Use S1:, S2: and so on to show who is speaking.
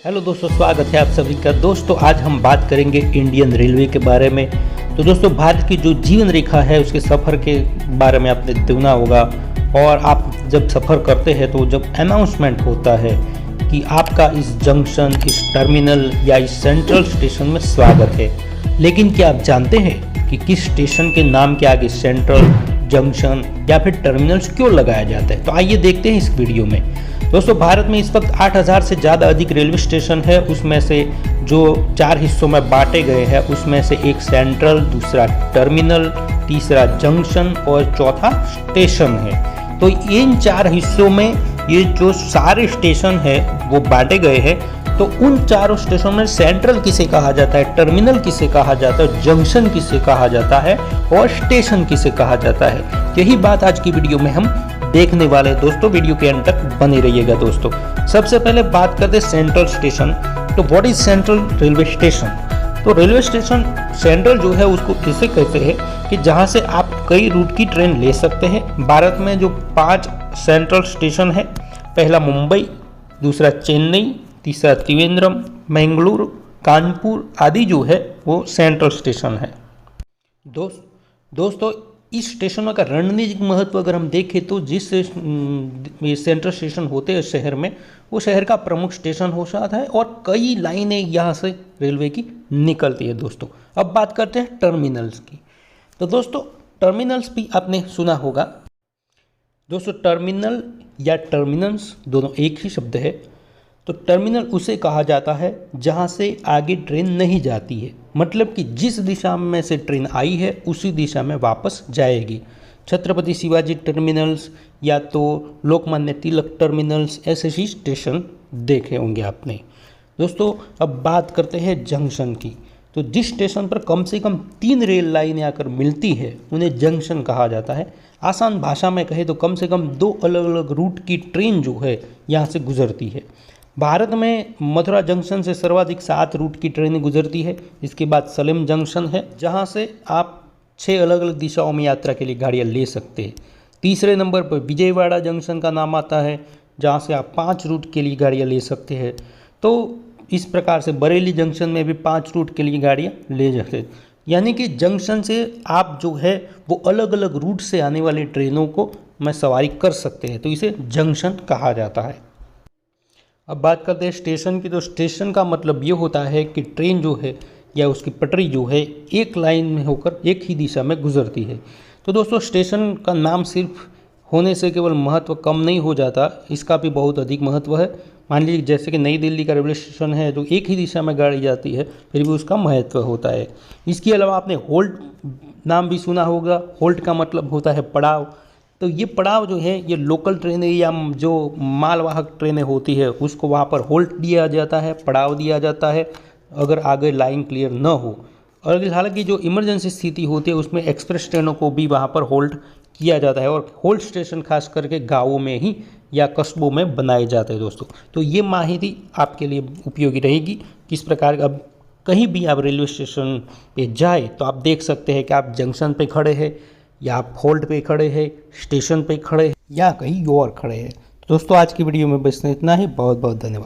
S1: Hello दोस्तों, स्वागत है आप सभी का। दोस्तों आज हम बात करेंगे इंडियन रेलवे के बारे में। तो दोस्तों भारत की जो जीवन रेखा है उसके सफ़र के बारे में आपने सुना होगा। और आप जब सफ़र करते हैं तो जब अनाउंसमेंट होता है कि आपका इस जंक्शन, इस टर्मिनल या इस सेंट्रल स्टेशन में स्वागत है, लेकिन क्या आप जानते हैं कि किस स्टेशन के नाम के आगे सेंट्रल, जंक्शन या फिर टर्मिनल्स क्यों लगाया जाता है? तो आइए देखते हैं इस वीडियो में। दोस्तों भारत में इस वक्त 8000 से ज़्यादा अधिक रेलवे स्टेशन है। उसमें से जो 4 हिस्सों में बांटे गए हैं उसमें से एक सेंट्रल, दूसरा टर्मिनल, तीसरा जंक्शन और चौथा स्टेशन है। तो इन 4 हिस्सों में ये जो सारे स्टेशन है वो बांटे गए हैं। तो उन चारों स्टेशन में सेंट्रल किसे कहा जाता है, टर्मिनल किसे कहा जाता है, जंक्शन किसे कहा जाता है और स्टेशन किसे कहा जाता है, यही बात आज की वीडियो में हम देखने वाले हैं। दोस्तों वीडियो के अंत तक बने रहिएगा। दोस्तों सबसे पहले बात करते हैं सेंट्रल स्टेशन। तो what is central railway station? तो रेलवे स्टेशन सेंट्रल जो है उसको किसे कहते हैं कि जहां से आप कई रूट की ट्रेन ले सकते हैं। भारत में जो 5 सेंट्रल स्टेशन है, पहला मुंबई, दूसरा चेन्नई, तीसरा त्रिवेंद्रम, मैंगलोर, कानपुर आदि जो है वो सेंट्रल स्टेशन है। दोस्तों इस स्टेशनों का रणनीतिक महत्व अगर हम देखें तो जिस सेंट्रल स्टेशन होते हैं शहर में, वो शहर का प्रमुख स्टेशन हो जाता है और कई लाइनें यहाँ से रेलवे की निकलती है। दोस्तों अब बात करते हैं टर्मिनल्स की। तो दोस्तों टर्मिनल्स भी आपने सुना होगा। दोस्तों टर्मिनल या टर्मिनल्स दोनों एक ही शब्द है। तो टर्मिनल उसे कहा जाता है जहाँ से आगे ट्रेन नहीं जाती है, मतलब कि जिस दिशा में से ट्रेन आई है उसी दिशा में वापस जाएगी। छत्रपति शिवाजी टर्मिनल्स या तो लोकमान्य तिलक टर्मिनल्स, ऐसे ही स्टेशन देखे होंगे आपने। दोस्तों अब बात करते हैं जंक्शन की। तो जिस स्टेशन पर कम से कम 3 रेल लाइनें आकर मिलती है उन्हें जंक्शन कहा जाता है। आसान भाषा में कहे तो कम से कम 2 अलग अलग रूट की ट्रेन जो है यहाँ से गुजरती है। भारत में मथुरा जंक्शन से सर्वाधिक 7 रूट की ट्रेनें गुजरती है। इसके बाद सलेम जंक्शन है जहां से आप 6 अलग अलग दिशाओं में यात्रा के लिए गाड़ियां ले सकते हैं। तीसरे नंबर पर विजयवाड़ा जंक्शन का नाम आता है जहां से आप 5 रूट के लिए गाड़ियां ले सकते हैं। तो इस प्रकार से बरेली जंक्शन में भी 5 रूट के लिए गाड़ियाँ ले सकते हैं। यानी कि जंक्शन से आप जो है वो अलग अलग रूट से आने वाली ट्रेनों को में सवारी कर सकते हैं, तो इसे जंक्शन कहा जाता है। अब बात करते हैं स्टेशन की। तो स्टेशन का मतलब ये होता है कि ट्रेन जो है या उसकी पटरी जो है एक लाइन में होकर एक ही दिशा में गुजरती है। तो दोस्तों स्टेशन का नाम सिर्फ होने से केवल महत्व कम नहीं हो जाता, इसका भी बहुत अधिक महत्व है। मान लीजिए जैसे कि नई दिल्ली का रेलवे स्टेशन है जो एक ही दिशा में गाड़ी जाती है, फिर भी उसका महत्व होता है। इसके अलावा आपने होल्ट नाम भी सुना होगा। होल्ट का मतलब होता है पड़ाव। तो ये पड़ाव जो है ये लोकल ट्रेनें या जो मालवाहक ट्रेनें होती है उसको वहाँ पर होल्ट दिया जाता है, पड़ाव दिया जाता है अगर आगे लाइन क्लियर न हो। और हालांकि जो इमरजेंसी स्थिति होती है उसमें एक्सप्रेस ट्रेनों को भी वहाँ पर होल्ट किया जाता है और होल्ट स्टेशन खास करके गाँवों में ही या कस्बों में बनाए जाते हैं। दोस्तों तो ये माहिती आपके लिए उपयोगी रहेगी। किस प्रकार अब कहीं भी आप रेलवे स्टेशन पे जाए तो आप देख सकते हैं कि आप जंक्शन पे खड़े हैं या आप होल्ट पे खड़े हैं, स्टेशन पे खड़े हैं या कहीं और खड़े हैं। दोस्तों आज की वीडियो में बस इतना ही। बहुत बहुत धन्यवाद।